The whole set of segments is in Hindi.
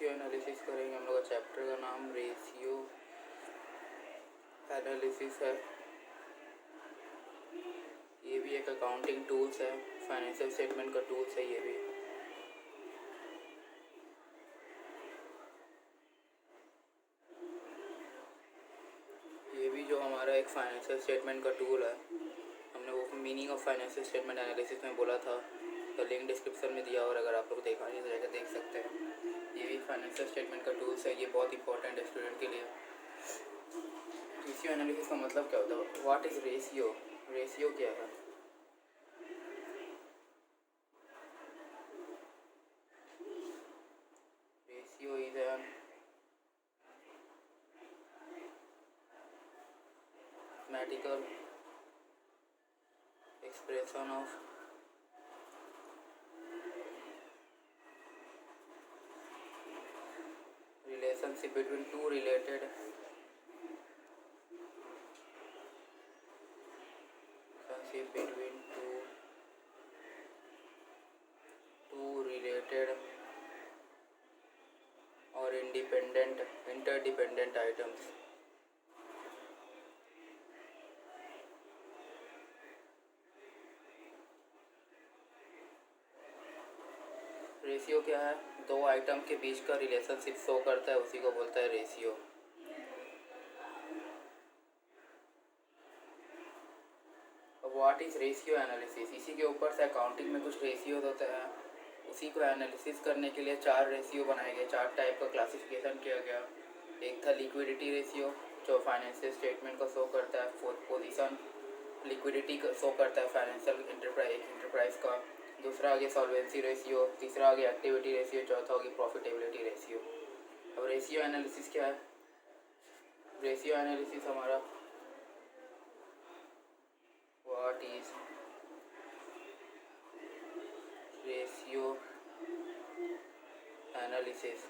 रेशियो एनालिसिस करेंगे। हम लोग का चैप्टर का नाम रेशियो एनालिसिस है। ये भी एक अकाउंटिंग टूल्स है, फाइनेंशियल स्टेटमेंट का टूल्स है ये भी। ये भी जो हमारा एक फाइनेंशियल स्टेटमेंट का टूल है, हमने वो meaning of financial statement analysis में बोला था, तो लिंक डिस्क्रिप्शन में दिया, और अगर आप लोग देखा नहीं तो जाकर देख सकते हैं। ये भी फाइनेंशियल स्टेटमेंट का टूल्स है, ये बहुत इंपॉर्टेंट है स्टूडेंट के लिए। रेशियो एनालिसिस का मतलब क्या होता है? What is ratio? रेशियो क्या है? Ratio is an mathematical expression of relationship between two related or interdependent items। Ratio क्या है? दो आइटम के बीच का रिलेशनशिप शो करता है, उसी को बोलता है ratio. What is ratio analysis? इसी के ऊपर से अकाउंटिंग में कुछ रेशियो होता है, उसी को एनालिसिस करने के लिए 4 रेशियो बनाए गए, 4 टाइप का क्लासिफिकेशन किया गया। एक था लिक्विडिटी रेशियो, जो फाइनेंशियल स्टेटमेंट को शो करता है, पोजीशन लिक्विडिटी शो करता है फाइनेंशियल इंटरप्राइज का। दूसरा आ गया सॉल्वेंसी रेशियो, तीसरा आ गया एक्टिविटी रेशियो, चौथा हो गया प्रॉफिटेबिलिटी रेशियो। अब रेशियो एनालिसिस क्या है? रेशियो एनालिसिस हमारा what is ratio analysis?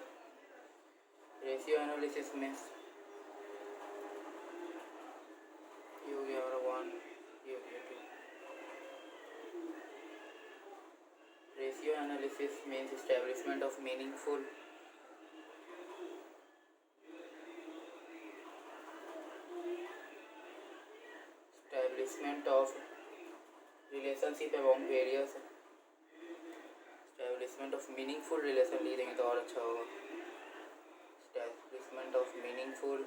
Ratio analysis में ये हो गया हमारा 1, ये हो गया 2। Ratio analysis means establishment of meaningful relationship among various establishment of meaningful relation लिख देंगे तो और अच्छा होगा। establishment of meaningful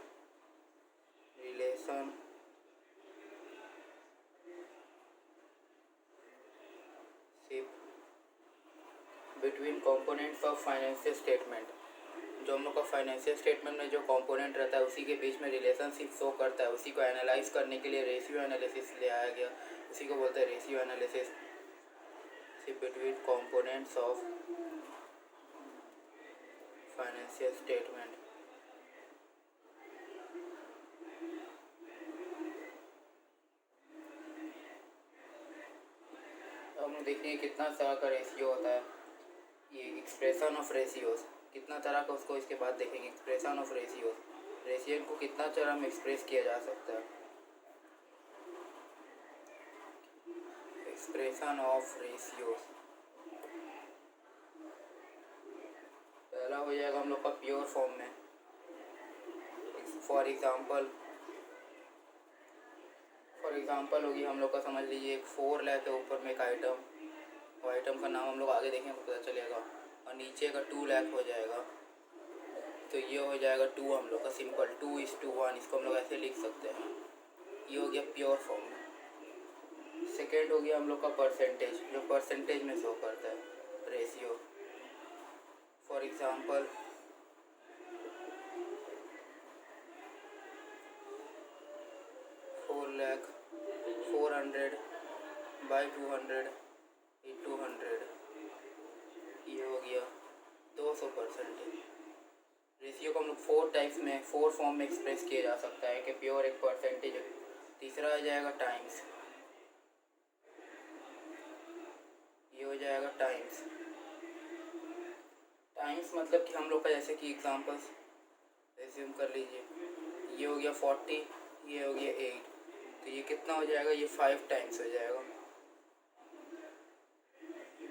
relation between components of financial statement। जो हम लोग का फाइनेंशियल स्टेटमेंट में जो कंपोनेंट रहता है उसी के बीच में रिलेशनशिप शो करता है, उसी को एनालाइज करने के लिए रेशियो एनालिसिस ले आया गया, उसी को बोलते हैं ratio analysis. Between components of financial statement. हम देखेंगे कितना तरह का रेशियो होता है। ये एक्सप्रेशन ऑफ रेशियोज कितना तरह का, उसको इसके बाद देखेंगे। एक्सप्रेशन ऑफ रेशियोज, रेशियो को कितना तरह में एक्सप्रेस किया जा सकता है। एक्सप्रेशन ऑफ रेशियोज पहला हो जाएगा हम लोग का प्योर फॉर्म में। फॉर एग्जांपल होगी हम लोग का, समझ लीजिए एक 4 लाख है ऊपर में एक आइटम, वो आइटम का नाम हम लोग आगे देखेंगे पता चलेगा, और नीचे का 2 लाख हो जाएगा, तो ये हो जाएगा 2 हम लोग का सिंपल 2:1। इसको हम लोग ऐसे लिख सकते हैं। ये हो गया प्योर फॉर्म। सेकेंड हो गया हम लोग का परसेंटेज, जो परसेंटेज में शो करता है रेशियो। फॉर एग्जांपल 400/200 × 100, ये हो गया 200%। रेशियो को हम लोग 4 टाइप्स में 4 फॉर्म में एक्सप्रेस किया जा सकता है, कि प्योर, एक परसेंटेज। तीसरा आ जाएगा टाइम्स, ये हो जाएगा टाइम्स। टाइम्स मतलब कि हम लोग का जैसे कि एग्जांपल्स रिज्यूम कर लीजिए, ये हो गया 40, ये हो गया 8, तो ये कितना हो जाएगा? ये 5 टाइम्स हो जाएगा।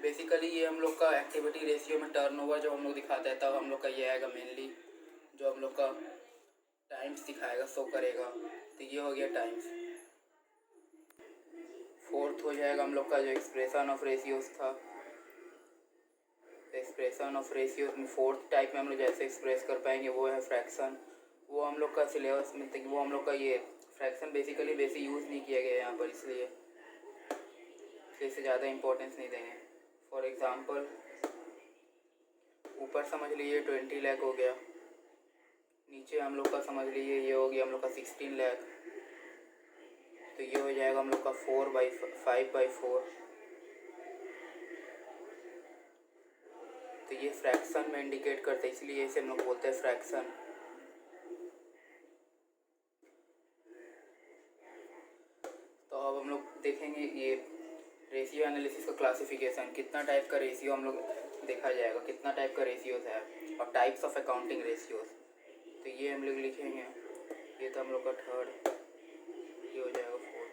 बेसिकली ये हम लोग का एक्टिविटी रेशियो में टर्नओवर जब हम लोग दिखाते हैं तब हम लोग का ये आएगा मेनली, जो हम लोग का टाइम्स दिखाएगा, शो करेगा। तो ये हो गया टाइम्स। फोर्थ हो जाएगा हम लोग का जो एक्सप्रेशन ऑफ रेशियोज था। एक्सप्रेशन ऑफ रेशियोज में फोर्थ टाइप में हम लोग जैसे एक्सप्रेस कर पाएंगे वो है फ्रैक्शन। वो हम लोग का सिलेबस में वो हम लोग का ये फ्रैक्शन बेसिकली यूज़ नहीं किया गया यहाँ पर, इसलिए इसे ज़्यादा इम्पोर्टेंस नहीं देंगे। फॉर एग्ज़ाम्पल ऊपर समझ लीजिए 20 लाख हो गया, नीचे हम लोग का समझ लीजिए ये हो गया हम लोग का 16 लाख। तो ये हो जाएगा हम लोग का 4/5/4। तो ये फ्रैक्शन में इंडिकेट करते हैं, इसलिए इसे हम लोग बोलते हैं फ्रैक्शन। तो अब हम लोग देखेंगे ये रेशियो एनालिसिस का क्लासिफिकेशन, कितना टाइप का रेशियो हम लोग देखा जाएगा, कितना टाइप का रेशियोज है और टाइप्स ऑफ अकाउंटिंग रेशियोज। तो ये हम लोग लिखेंगे, ये तो हम लोग का थर्ड, ये हो जाएगा फोर्थ।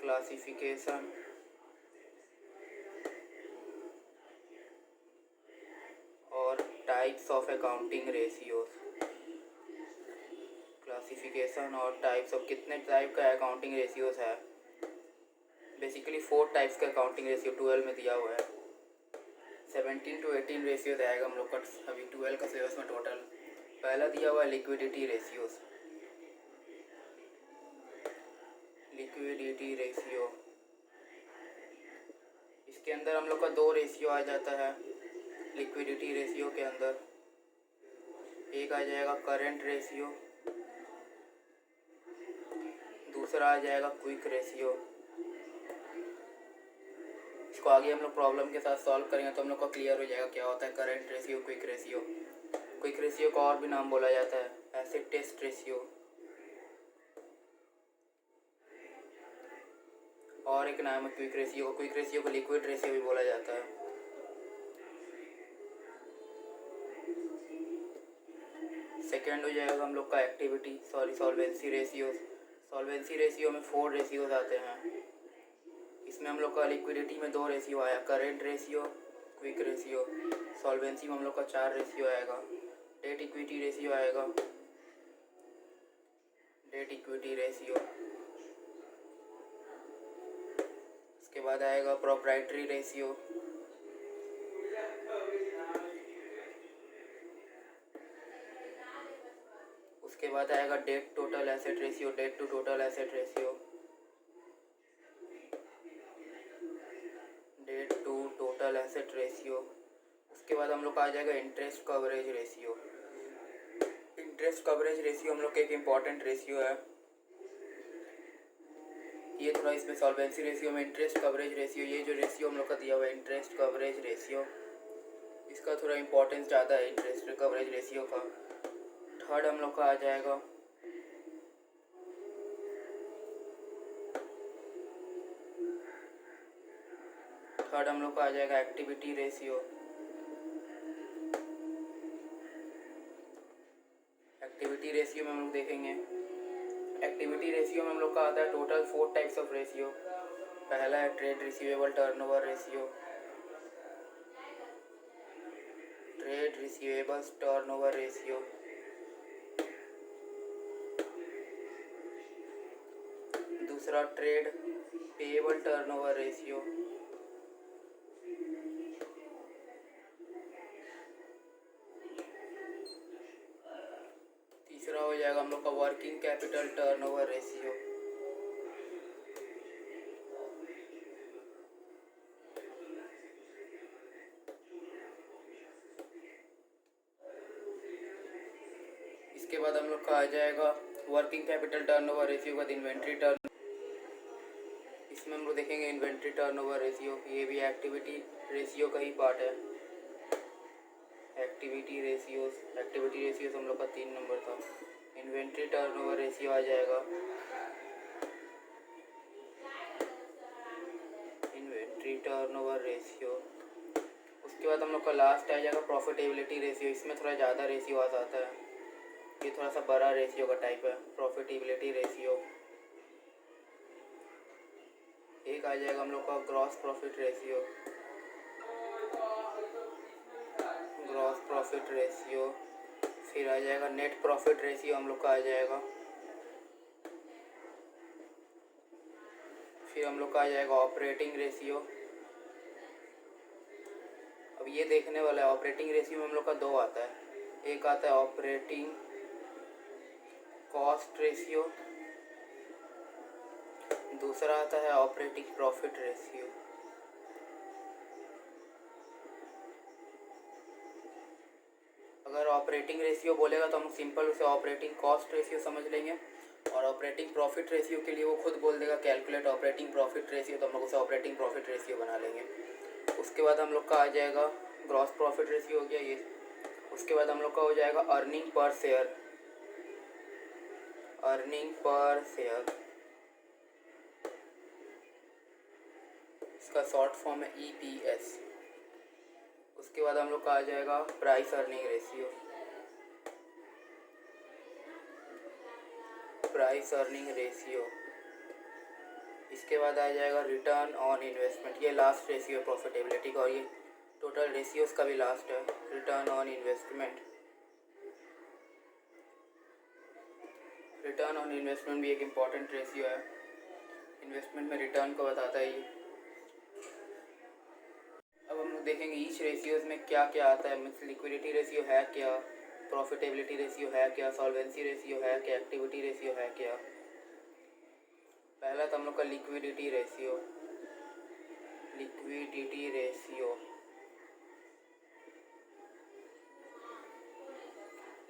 क्लासिफिकेशन और types of accounting ratios. Classification और टाइप्स ऑफ, कितने टाइप का अकाउंटिंग रेशियोज है। बेसिकली 4 टाइप्स का अकाउंटिंग रेशियो 12 में दिया हुआ है। 17 to 18 रेशियोज आएगा हम लोग का अभी 12 का सिलेबस में टोटल। पहला दिया हुआ है लिक्विडिटी रेशियोज। लिक्विडिटी रेशियो, इसके अंदर हम लोग का 2 रेशियो आ जाता है लिक्विडिटी रेशियो के अंदर। एक आ जाएगा करंट रेशियो, दूसरा आ जाएगा क्विक रेशियो। इसको आगे हम लोग प्रॉब्लम के साथ सॉल्व करेंगे तो हम लोग को क्लियर हो जाएगा क्या होता है current ratio, quick ratio. Quick ratio का और भी नाम बोला जाता है एसिड टेस्ट रेशियो, और एक नाम है क्विक रेशियो को। क्विक रेशियो को लिक्विड रेशियो भी बोला जाता है। सेकेंड हो जाएगा हम लोग का activity solvency ratio. Solvency ratio में 4 रेशियोज आते हैं। इसमें हम लोग का लिक्विडिटी में 2 रेशियो आया, current ratio, quick ratio. Solvency में हम लोग का 4 रेशियो आएगा, डेट इक्विटी रेशियो आएगा, डेट इक्विटी रेशियो। इसके बाद आएगा प्रोप्राइटरी रेशियो, उसके बाद आएगा debt total asset ratio, debt to total asset ratio, debt to total asset ratio. उसके बाद हम लोग का आ जाएगा interest coverage ratio. Interest coverage ratio हम लोग का एक इम्पॉर्टेंट रेशियो है। ये थोड़ा इसमें सॉल्वेंसी रेशियो में इंटरेस्ट कवरेज रेशियो, ये जो रेशियो हम लोग का दिया हुआ है इंटरेस्ट कवरेज रेशियो, इसका थोड़ा इम्पोर्टेंस ज़्यादा है इंटरेस्ट कवरेज रेशियो का। थर्ड हम लोग का आ जाएगा एक्टिविटी रेशियो। एक्टिविटी रेशियो में हम लोग देखेंगे, एक्टिविटी रेशियो में हम लोग का आता है टोटल 4 टाइप्स ऑफ रेशियो। पहला है trade receivable turnover ratio, trade receivables turnover ratio. दूसरा ट्रेड पेएबल टर्नओवर रेशियो। तीसरा हो जाएगा हम लोग का वर्किंग कैपिटल टर्नओवर रेशियो। इसके बाद हम लोग का आ जाएगा वर्किंग कैपिटल टर्नओवर रेशियो का इन्वेंट्री टर्न। इसमें हम लोग देखेंगे इन्वेंट्री टर्नओवर रेशियो, ये भी एक्टिविटी रेशियो का ही पार्ट है। एक्टिविटी रेशियोज हम लोग का 3 नंबर था। इन्वेंट्री टर्नओवर रेशियो आ जाएगा, इन्वेंट्री टर्नओवर रेशियो। उसके बाद हम लोग का लास्ट आ जाएगा प्रॉफिटेबिलिटी रेशियो। इसमें थोड़ा ज़्यादा रेशियो आ जाता है, ये थोड़ा सा बड़ा रेशियो का टाइप है प्रॉफिटेबिलिटी रेशियो। एक आ जाएगा हम लोग का gross profit ratio, gross profit ratio. फिर आ जाएगा नेट प्रॉफिट रेशियो हम लोग का आ जाएगा। फिर हम लोग का आ जाएगा ऑपरेटिंग रेशियो। अब ये देखने वाला है, ऑपरेटिंग रेशियो में हम लोग का दो आता है, एक आता है ऑपरेटिंग कॉस्ट रेशियो, दूसरा आता है ऑपरेटिंग प्रॉफिट रेशियो। अगर ऑपरेटिंग रेशियो बोलेगा तो हम सिंपल उसे ऑपरेटिंग कॉस्ट रेशियो समझ लेंगे, और ऑपरेटिंग प्रॉफिट रेशियो के लिए वो खुद बोल देगा कैलकुलेट ऑपरेटिंग प्रॉफिट रेशियो, तो हम लोग उसे ऑपरेटिंग प्रॉफिट रेशियो बना लेंगे। उसके बाद हम लोग का आ जाएगा ग्रॉस प्रॉफिट रेशियो हो गया ये। उसके बाद हम लोग का हो जाएगा earning per share, earning per share, इसका शॉर्ट फॉर्म है EPS। उसके बाद हम लोग का आ जाएगा price earning ratio, price earning ratio. इसके बाद आ जाएगा रिटर्न ऑन इन्वेस्टमेंट, ये लास्ट रेशियो है प्रॉफिटेबिलिटी का, और ये टोटल रेशियोज का भी लास्ट है, return on investment. Return on investment भी एक इम्पॉर्टेंट रेशियो है, इन्वेस्टमेंट में रिटर्न को बताता है ये। अब हम लोग देखेंगे ईच रेशियोज में क्या क्या आता है, मीन्स लिक्विडिटी रेशियो है क्या, प्रॉफिटेबिलिटी रेशियो है क्या, सॉल्वेंसी रेशियो है क्या, एक्टिविटी रेशियो है क्या। पहला तो हम लोग का liquidity ratio, liquidity ratio,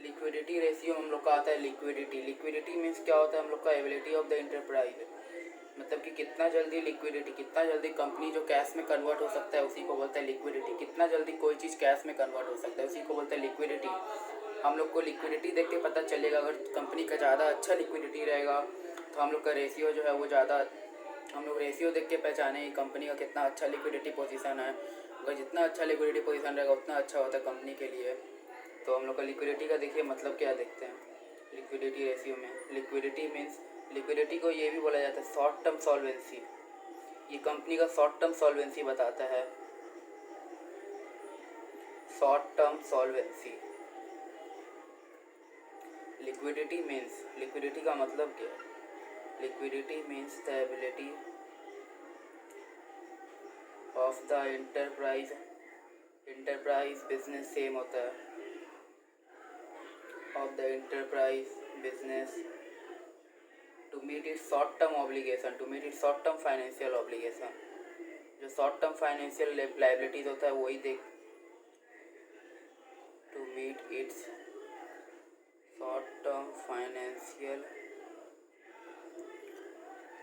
liquidity ratio हम लोग का आता है लिक्विडिटी। लिक्विडिटी मीन्स क्या होता है, हम लोग का एबिलिटी ऑफ द एंटरप्राइज, मतलब कि कितना जल्दी लिक्विडिटी, कितना जल्दी कंपनी जो कैश में कन्वर्ट हो सकता है उसी को बोलते हैं लिक्विडिटी। कितना जल्दी कोई चीज़ कैश में कन्वर्ट हो सकता है उसी को बोलते हैं लिक्विडिटी। हम लोग को लिक्विडिटी देख के पता चलेगा, अगर कंपनी का ज़्यादा अच्छा लिक्विडिटी रहेगा तो हम लोग का रेशियो जो है वो ज़्यादा, हम लोग रेशियो देख के पहचाने कंपनी का कितना अच्छा लिक्विडिटी पोजीशन है। अगर जितना अच्छा लिक्विडिटी पोजीशन रहेगा उतना अच्छा होता है कंपनी के लिए। तो हम लोग का लिक्विडिटी का देखिए मतलब क्या देखते हैं लिक्विडिटी रेशियो में। लिक्विडिटी मीन्स, लिक्विडिटी को ये भी बोला जाता है शॉर्ट टर्म सॉल्वेंसी, ये कंपनी का शॉर्ट टर्म सॉल्वेंसी बताता है, short term solvency. Liquidity means, liquidity का मतलब क्या है, liquidity means the ability of the enterprise, enterprise business same होता है, of the enterprise business to meet its short term obligation, to meet its short term financial obligation. जो शॉर्ट टर्म फाइनेंशियल लाइबिलिटीज होता है वही देख, to meet its short term financial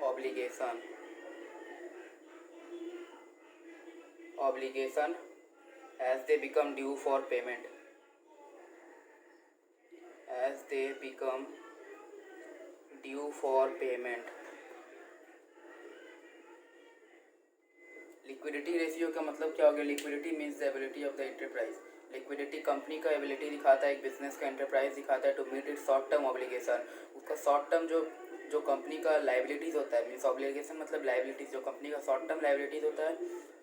obligation, obligation as they become due for payment, as they become due for payment। Liquidity ratio का मतलब क्या हो गया, liquidity means the ability of the enterprise. Liquidity company का एबिलिटी दिखाता है, एक बिजनेस का एंटरप्राइज दिखाता है to meet it short term obligation. उसका शॉर्ट टर्म जो कंपनी का लाइबिलिटीज़ होता है, मीन्स ऑब्लिगेशन मतलब लाइबिलिटीज़, जो कंपनी का शॉर्ट टर्म लाइबिलिटीज़ होता है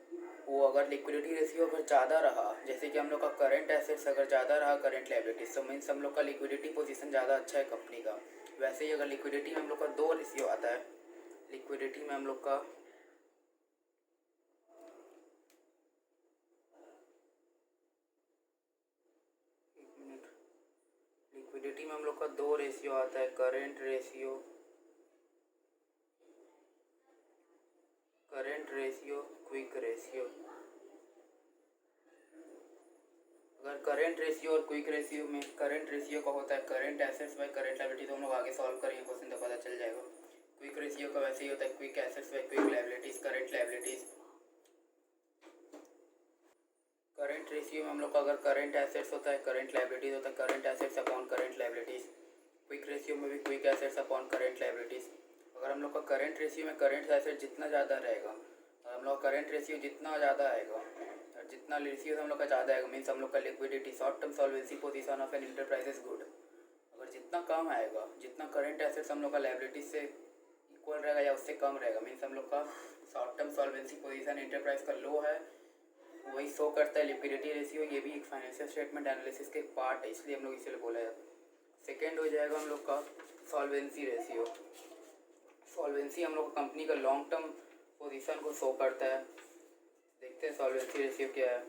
वो अगर लिक्विडिटी रेशियो अगर ज़्यादा रहा, जैसे कि हम लोग का करंट एसेट्स अगर ज़्यादा रहा करंट लाइबिलिटीज, तो मीन्स हम लोग का लिक्विडिटी पोजीशन ज़्यादा अच्छा है कंपनी का। वैसे ही अगर लिक्विडिटी में हम लोग का दो रेशियो आता है, लिक्विडिटी में हम लोग का लिक्विडिटी में हम लोग का दो रेशियो आता है, current ratio, current ratio, quick ratio. अगर करंट रेशियो और क्विक रेशियो में, करंट रेशियो का होता है current assets by current liability, तो हम लोग आगे सॉल्व करेंगे क्वेश्चन तो पता चल जाएगा। क्विक रेशियो का वैसे ही होता है quick assets bye quick liabilities, current liabilities. Current ratio में हम लोग का अगर करंट एसेट्स होता है करंट लायबिलिटीज होता है, current assets upon current liabilities. Quick ratio में भी quick assets upon current liabilities. अगर हम लोग का करंट रेशियो में करंट एसेट जितना ज़्यादा रहेगा, और हम लोग का करंट रेशियो जितना ज़्यादा आएगा, और जितना रेशियो हम लोग का ज़्यादा आएगा, मीन्स हम लोग का liquidity short term solvency position of an enterprise is good. अगर जितना कम आएगा, जितना करंट एसेट्स हम लोग का लायबिलिटीज से इक्वल रहेगा या उससे कम रहेगा, मीन्स हम लोग का short term solvency position enterprise का लो है, वही शो करता है लिक्विडिटी रेशियो। ये भी एक फाइनेंशियल स्टेटमेंट एनालिसिस के पार्ट है, इसलिए हम लोग इसीलिए बोला जाता है। सेकेंड हो जाएगा हम लोग का सॉल्वेंसी रेशियो। सॉल्वेंसी हम लोग कंपनी का लॉन्ग टर्म पोजीशन को शो करता है। देखते हैं सॉल्वेंसी रेशियो क्या है।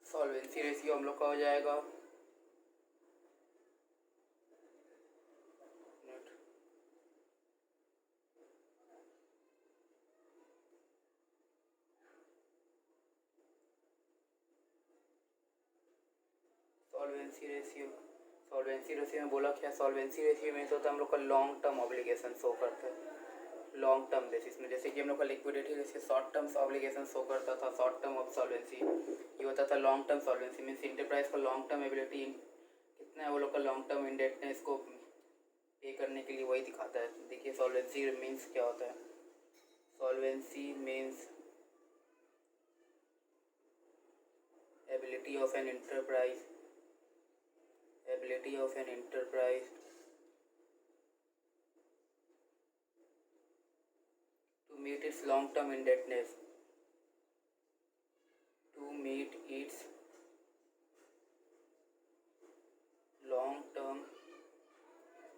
सॉल्वेंसी रेशियो हम लोग का हो जाएगा सॉल्वेंसी रेशियो में बोला क्या, सॉल्वेंसी रेशियो में होता है हम लोग का लॉन्ग टर्म ऑब्लिगेशन शो करता है लॉन्ग टर्म बेसिस में। जैसे कि हम लोग का liquidity ratio short term obligation show करता था, शॉर्ट टर्म ऑफ सॉल्वेंसी। ये होता था long term solvency, means enterprise का लॉन्ग टर्म एबिलिटी कितना है, वो लोग का लॉन्ग टर्म इंडेटनेस को पे करने के लिए वही दिखाता है। देखिए सॉल्वेंसी मीन्स क्या होता है। Solvency means ability of an enterprise to meet its long term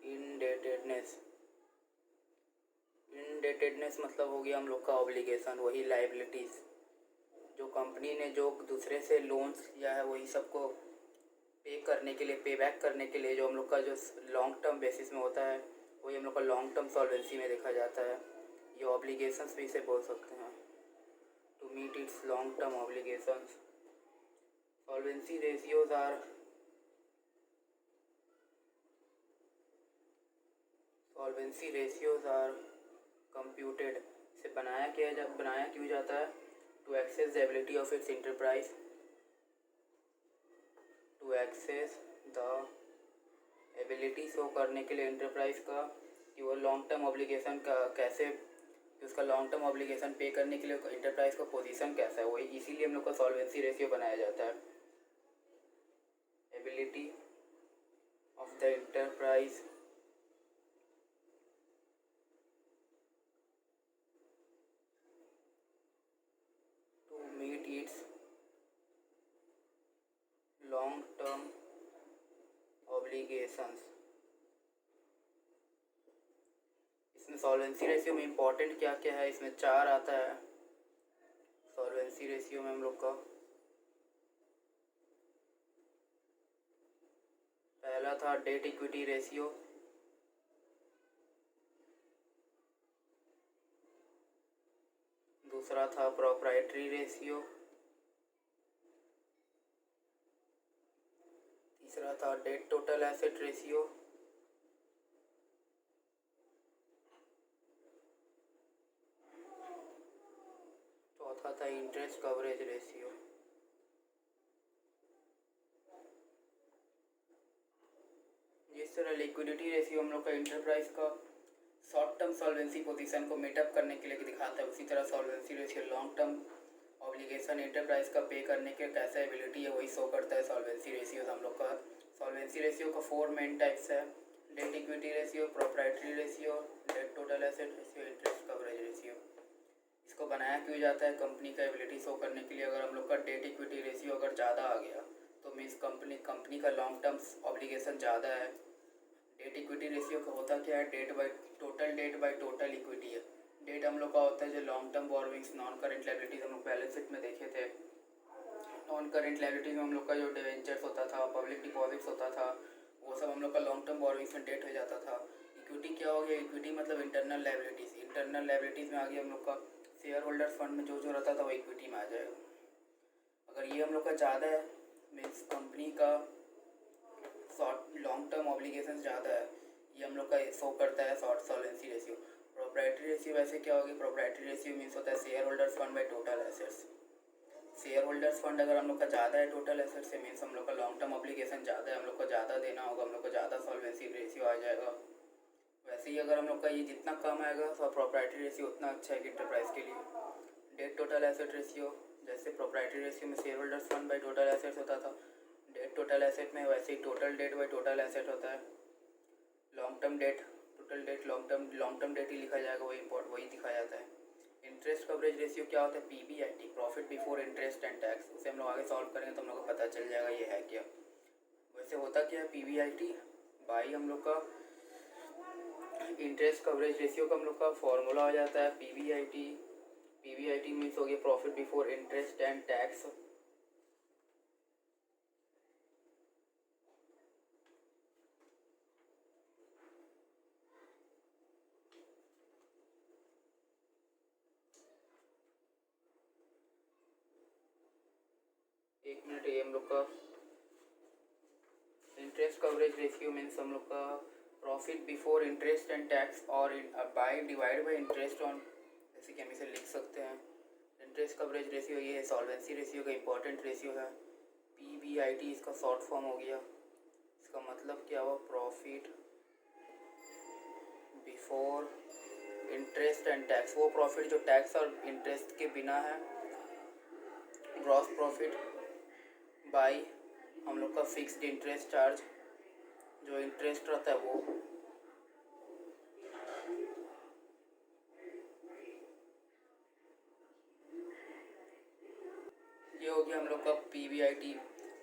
indebtedness indebtedness मतलब हो गया हम लोग का ऑब्लिगेशन, वही लाइबिलिटीज़ जो कंपनी ने जो दूसरे से लोन्स लिया है वही सबको पे करने के लिए, पे बैक करने के लिए जो हम लोग का जो लॉन्ग टर्म बेसिस में होता है वही हम लोग का लॉन्ग टर्म सॉल्वेंसी में देखा जाता है। ये ऑब्लिगेशंस भी इसे बोल सकते हैं, to meet its long term obligations. Solvency ratios are computed, इसे बनाया क्यों जाता है, to access the ability of its enterprise, to access the ability show करने के लिए इंटरप्राइज का कि वो लॉन्ग टर्म ऑब्लिगेशन का कैसे, कि उसका लॉन्ग टर्म ऑब्लिगेशन पे करने के लिए इंटरप्राइज का पोजीशन कैसा है, वही इसीलिए हम लोग का सॉल्वेंसी रेशियो बनाया जाता है। Ability of the enterprise to meet its long term obligations. इसमें सॉल्वेंसी रेशियो में इम्पोर्टेंट क्या क्या है, इसमें 4 आता है सॉल्वेंसी रेशियो में हम लोग का। पहला था डेट इक्विटी रेशियो, दूसरा था प्रोप्राइटरी रेशियो, तीसरा था डेट टोटल एसेट रेशियो, चौथा था इंटरेस्ट कवरेज रेशियो। जिस तरह लिक्विडिटी रेशियो हम लोग का इंटरप्राइज का शॉर्ट टर्म सॉल्वेंसी पोजीशन को मीटअप करने के लिए दिखाता है, उसी तरह solvency ratio long term obligation enterprise का पे करने के कैसा एबिलिटी है वही शो करता है सॉल्वेंसी रेशियो हम लोग का। सॉल्वेंसी रेशियो का 4 मेन टाइप्स है, debt equity ratio, proprietary ratio, debt total asset ratio, interest coverage ratio. इसको बनाया क्यों जाता है, कंपनी का एबिलिटी शो करने के लिए। अगर हम लोग का डेट इक्विटी रेशियो अगर ज़्यादा आ गया तो मीन्स कंपनी का लॉन्ग टर्म ऑब्लिगेशन ज़्यादा है। डेट इक्विटी रेशियो का होता क्या है, डेट बाई टोटल इक्विटी है। डेट हम लोग का होता है जो long term borrowings, non current liabilities हम लोग बैलेंस शीट में देखे थे। नॉन करेंट लायबिलिटीज में हम लोग का जो डिवेंचर्स होता था, पब्लिक डिपॉजिट्स होता था, वो सब हम लोग का लॉन्ग टर्म बोरोविंग्स में डेट हो जाता था। इक्विटी क्या हो गया, इक्विटी मतलब इंटरनल लायबिलिटीज़ में आ गया हम लोग का शेयर होल्डर्स फंड में जो रहता था वो इक्विटी में आ जाएगा। अगर ये हम लोग का ज़्यादा है मीन्स कंपनी का शॉर्ट लॉन्ग टर्म ऑब्लिगेशन ज़्यादा है, ये हम लोग का शो करता है short solvency ratio. Proprietary ratio वैसे क्या होगी, प्रोप्राइटरी रेशियो मीन्स होता है share holders fund by total assets. Share holders fund अगर हम लोग का ज़्यादा है टोटल एसेट से मीन्स हम लोग का लॉन्ग टर्म ऑब्लिगेशन ज़्यादा है, हम लोग को ज़्यादा देना होगा, हम लोग को ज़्यादा सॉल्वेंसी रेशियो आ जाएगा। वैसे ही अगर हम लोग का ये जितना कम आएगा तो प्रोप्राइटरी रेशियो उतना अच्छा है इंटरप्राइज के लिए। डेट टोटल एसेट रेशियो जैसे प्रोप्राइटरी रेशियो में share holders fund by total assets होता था, डेट टोटल एसेट में, वैसे ही total debt by total asset होता है। Long term debt, total debt long term debt ही लिखा जाएगा, वही दिखाया जाता है। इंटरेस्ट कवरेज रेशियो क्या होता है? PBIT, profit before interest and tax. उसे हम लोग आगे सॉल्व करेंगे तो हम लोग को पता चल जाएगा ये है क्या। वैसे होता क्या है PBIT बाई हम लोग का इंटरेस्ट कवरेज रेशियो का हम लोग का फॉर्मूला हो जाता है PBIT मीन्स हो गया profit before interest and tax. एक मिनट, ये हम लोग का इंटरेस्ट कवरेज रेशियो मीन्स हम लोग का profit before interest and tax और by divide by interest on, जैसे कि हम इसे लिख सकते हैं। इंटरेस्ट कवरेज रेशियो ये सॉल्वेंसी रेशियो का इंपॉर्टेंट रेशियो है। PBIT इसका शॉर्ट फॉर्म हो गया। इसका मतलब क्या हुआ? Profit before interest and tax, वो प्रॉफिट जो टैक्स और इंटरेस्ट के बिना है, ग्रॉस प्रॉफिट बाई हम लोग का फिक्स्ड इंटरेस्ट चार्ज, जो इंटरेस्ट रहता है वो। ये हो गया हम लोग का PBIT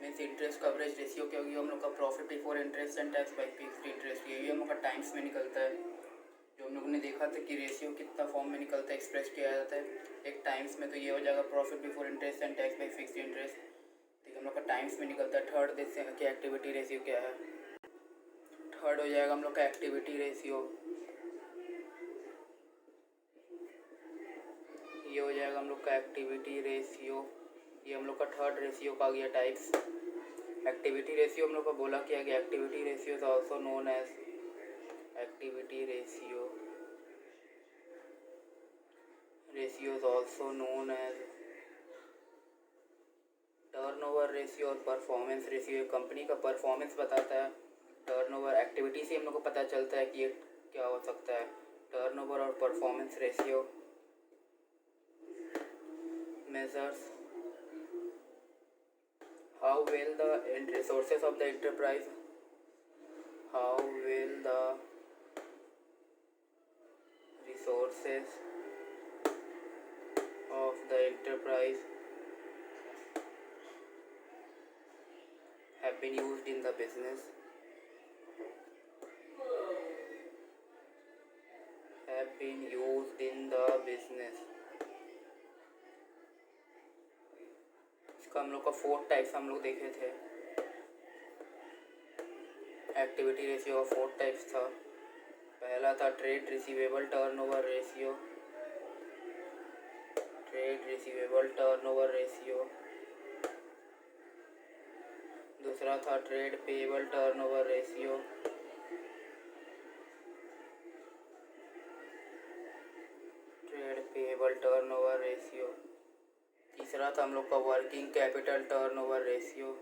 means interest coverage ratio. क्या होगी? हम लोग का profit before interest and tax by fixed interest. ये भी हम लोग का टाइम्स में निकलता है, जो हम लोगों ने देखा था कि रेशियो कितना फॉर्म में निकलता है, एक्सप्रेस किया जाता है एक टाइम्स में। तो ये हो जाएगा profit before interest and tax by fixed interest. तो हम लोग का टाइम्स में निकलता है। थर्ड देखते हैं कि एक्टिविटी रेशियो क्या है। थर्ड हो जाएगा हम लोग का एक्टिविटी रेशियो। ये हो जाएगा हम लोग का एक्टिविटी रेशियो। ये हम लोग का थर्ड रेशियो का आ गया टाइप्स। एक्टिविटी रेशियो हम लोग का बोला क्या गया? Activity ratio is also known as activity ratio is also known as turnover ratio और परफॉर्मेंस रेशियो। कंपनी का परफॉर्मेंस बताता है। टर्नओवर एक्टिविटी से हम लोग को पता चलता है कि ये क्या हो सकता है। टर्नओवर और performance ratio measures how well the resources of the enterprise have been used in the business, इसका हम लोग का 4 टाइप्स हम लोग देखे थे। एक्टिविटी रेशियो का 4 टाइप्स था। पहला था ट्रेड रिसीवेबल टर्नओवर रेशियो, दूसरा था ट्रेड पेएबल टर्नओवर रेशियो, तीसरा था हम लोग का वर्किंग कैपिटल टर्नओवर रेशियो,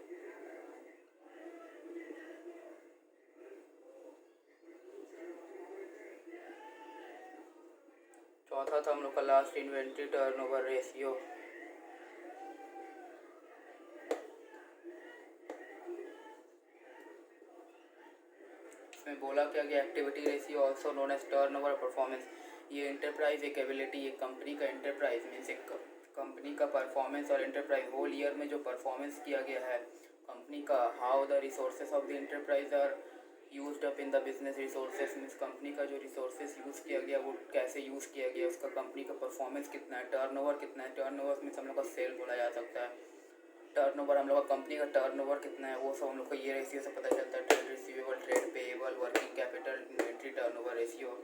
चौथा था हम लोग का लास्ट इन्वेंट्री टर्नओवर रेशियो। इसमें बोला क्या गया? Activity ratio also known as turnover performance. ये एंटरप्राइज एक एबिलिटी, एक कंपनी का एंटरप्राइज मीन्स एक कंपनी का परफॉर्मेंस और एंटरप्राइज होल ईयर में जो परफॉर्मेंस किया गया है कंपनी का, how the resources of the enterprise are used up in the business. Resources means company का जो रिसोर्सेज यूज़ किया गया वो कैसे यूज़ किया गया, उसका कंपनी का परफॉर्मेंस कितना है, टर्नओवर कितना है। टर्नओवर मीन्स हम लोग का सेल बोला जा सकता है। टर्नओवर हम लोग का कंपनी का टर्नओवर कितना है वो सब हम लोग को ये रेशियो से पता चलता है। Trade receivable, trade payable, working capital, inventory turnover ratio.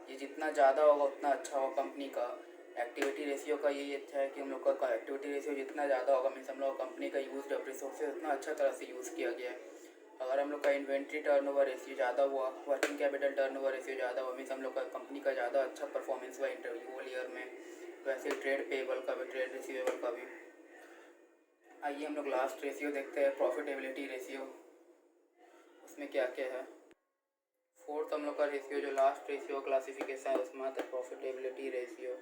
ये जितना ज़्यादा होगा उतना अच्छा होगा कंपनी का। एक्टिविटी रेशियो का यही अच्छा है कि हम लोग का एक्टिविटी रेशियो जितना ज़्यादा होगा मीन्स हम लोग कंपनी का यूज ऑफ रिसोर्सेज उतना अच्छा तरह से यूज़ किया गया है। अगर हम लोग का इन्वेंट्री टर्नओवर रेशियो ज़्यादा हुआ, वर्किंग कैपिटल टर्नओवर रेशियो ज़्यादा हुआ मीन्स हम लोग का कंपनी का ज़्यादा अच्छा परफॉर्मेंस हुआ होल ईयर में। वैसे ट्रेड पेएबल का भी, ट्रेड रिसीवेबल का भी। आइए हम लोग लास्ट रेशियो देखते हैं, प्रॉफिटेबिलिटी रेशियो। उसमें क्या क्या है? फोर्थ हम लोग का रेशियो जो लास्ट रेशियो क्लासिफिकेशन है उसमें आता है प्रॉफिटेबिलिटी रेशियो।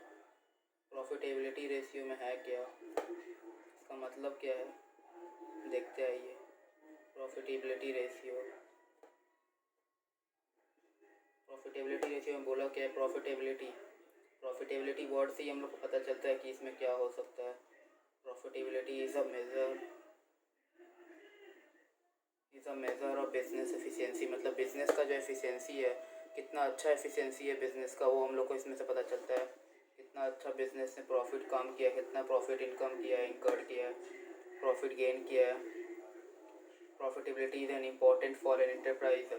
प्रॉफिटेबिलिटी रेशियो में है क्या, इसका मतलब क्या है, देखते आइए। प्रॉफिटेबिलिटी रेशियो में बोला क्या है, प्रॉफिटेबिलिटी वर्ड से ही हम लोग को पता चलता है कि इसमें क्या हो सकता है। Profitability is a measure of business efficiency, मतलब बिजनेस का जो एफिशिएंसी है, कितना अच्छा एफिशिएंसी है बिजनेस का, वो हम लोग को इसमें से पता चलता है। कितना अच्छा बिजनेस ने प्रॉफिट काम किया, कितना प्रॉफिट इनकम किया है, इनकर्ड किया है, प्रॉफिट गेन किया है। Profitability is an important for an enterprise,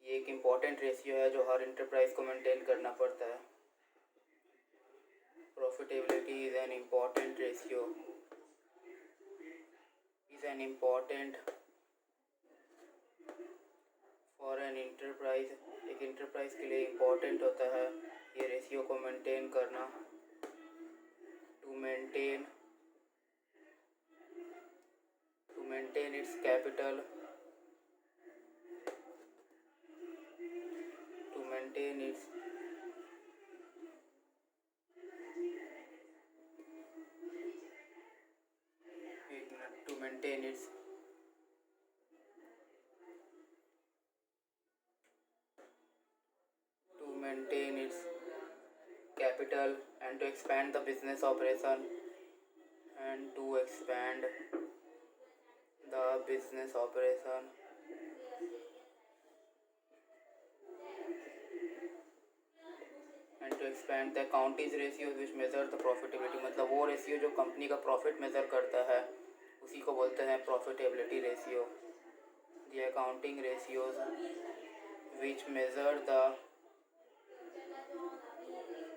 ये एक इम्पॉर्टेंट रेशियो है जो हर एंटरप्राइज को मेंटेन करना पड़ता है। Profitability is an important ratio, is an important for an enterprise, एक इंटरप्राइज के लिए इम्पोर्टेंट होता है ये रेशियो को मेंटेन करना। To maintain its capital, to maintain its to maintain its capital and to expand the business operation and to expand the business operation and to expand the accounting ratios which measure the profitability, मतलब वो रेशियो जो कंपनी का प्रॉफिट मेज़र करता है उसी को बोलते हैं profitability ratio. The accounting ratios which measure the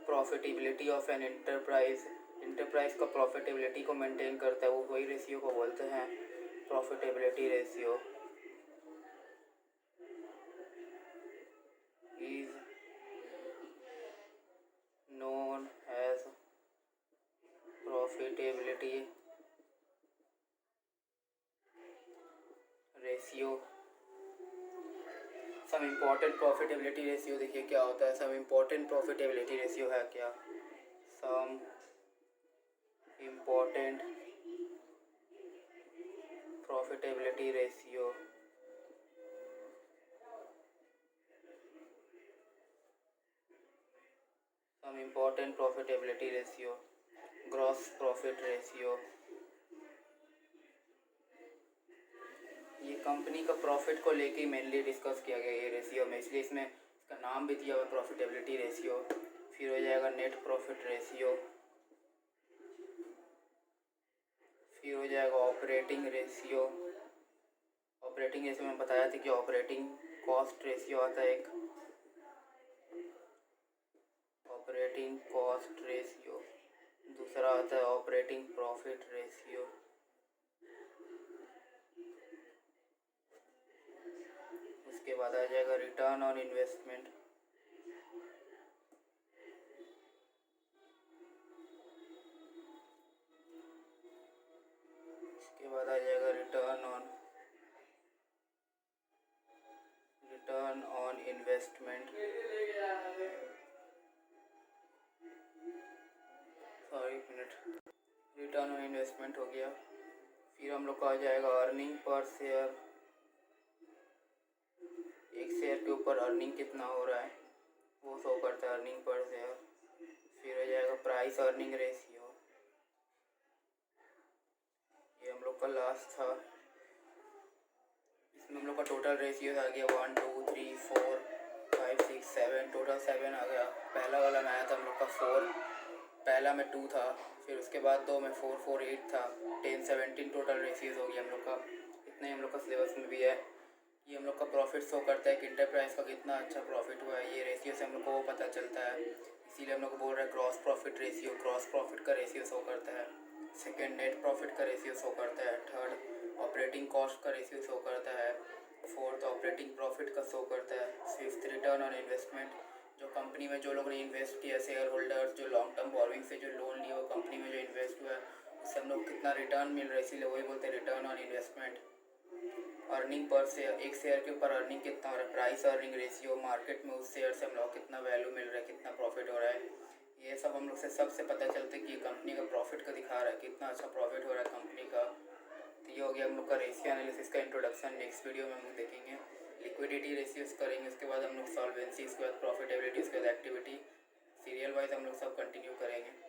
profitability of an enterprise का प्रॉफिटेबिलिटी को मेंटेन करता है, वो वही रेशियो को बोलते हैं profitability ratio. Is known as profitability ratio. Some important profitability ratio देखिए क्या होता है। सम इम्पॉर्टेंट प्रॉफिटेबिलिटी रेशियो है क्या, some important profitability ratio, some important profitability ratio, gross profit ratio. ये कंपनी का प्रॉफिट को लेके मेनली डिस्कस किया गया ये रेशियो में, इसलिए इसमें इसका नाम भी दिया हुआ प्रॉफिटेबिलिटी रेशियो। फिर हो जाएगा नेट प्रॉफिट रेशियो, फिर हो जाएगा ऑपरेटिंग रेशियो। ऑपरेटिंग रेशियो में बताया था कि ऑपरेटिंग कॉस्ट रेशियो आता है एक, ऑपरेटिंग कॉस्ट रेशियो। दूसरा आता है ऑपरेटिंग प्रॉफिट रेशियो। उसके बाद आ जाएगा रिटर्न ऑन इन्वेस्टमेंट। इसके बाद आ जाएगा रिटर्न ऑन इन्वेस्टमेंट। सॉरी एक मिनट, रिटर्न ऑन इन्वेस्टमेंट हो गया। फिर हम लोग का आ जाएगा अर्निंग पर शेयर, एक शेयर के ऊपर अर्निंग कितना हो रहा है वो शो करता है अर्निंग पर शेयर। फिर हो जाएगा प्राइस अर्निंग रेशियो, ये हम लोग का लास्ट था। इसमें हम लोग का टोटल रेशियो आ गया 1 2 3 4 5 6 7, टोटल 7 आ गया। पहला वाला में आया था हम लोग का 4, पहला में 2 था, फिर उसके बाद 2 में 4 4 8 था, 10 17 टोटल रेशियोज हो गया हम लोग का। इतना ही हम लोग का सिलेबस में भी है। ये हम लोग का प्रॉफिट शो करता है कि इंटरप्राइज का कितना अच्छा प्रॉफिट हुआ है, ये रेशियो से हम लोग को वो पता चलता है। इसीलिए हम लोग को बोल रहा है gross profit ratio, gross profit का रेशियो शो करता है। सेकंड नेट प्रॉफिट का रेशियो शो करता है। थर्ड ऑपरेटिंग कॉस्ट का रेशियो शो करता है। फोर्थ ऑपरेटिंग प्रॉफिट का शो करता है। फिफ्थ रिटर्न ऑन इन्वेस्टमेंट, जो कंपनी में जो लोग ने इन्वेस्ट किया, शेयर होल्डर्स जो लॉन्ग टर्म बॉरोइंग से जो लोन लिया वो कंपनी में जो इन्वेस्ट हुआ है उससे हम लोग कितना रिटर्न मिल रहा है, इसीलिए वही बोलते हैं return on investment. Earning per share, एक शेयर के ऊपर अर्निंग कितना हो रहा है, प्राइस अर्निंग रेशियो, मार्केट में उस शेयर से हम लोग कितना वैल्यू मिल रहा है, कितना प्रॉफिट हो रहा है, ये सब हम लोग से सबसे पता चलता है कि कंपनी का प्रॉफिट का दिखा रहा है, कितना अच्छा प्रॉफिट हो रहा है कंपनी का। तो ये हो गया हम लोग का रेशियो एनालिसिस का इंट्रोडक्शन। नेक्स्ट वीडियो में हम लोग देखेंगे लिक्विडिटी रेशियोज करेंगे, उसके बाद हम लोग सॉल्वेंसी, उसके बाद प्रॉफिटेबिलिटी, उसके बाद एक्टिविटी, सीरियल वाइज हम लोग सब कंटिन्यू करेंगे।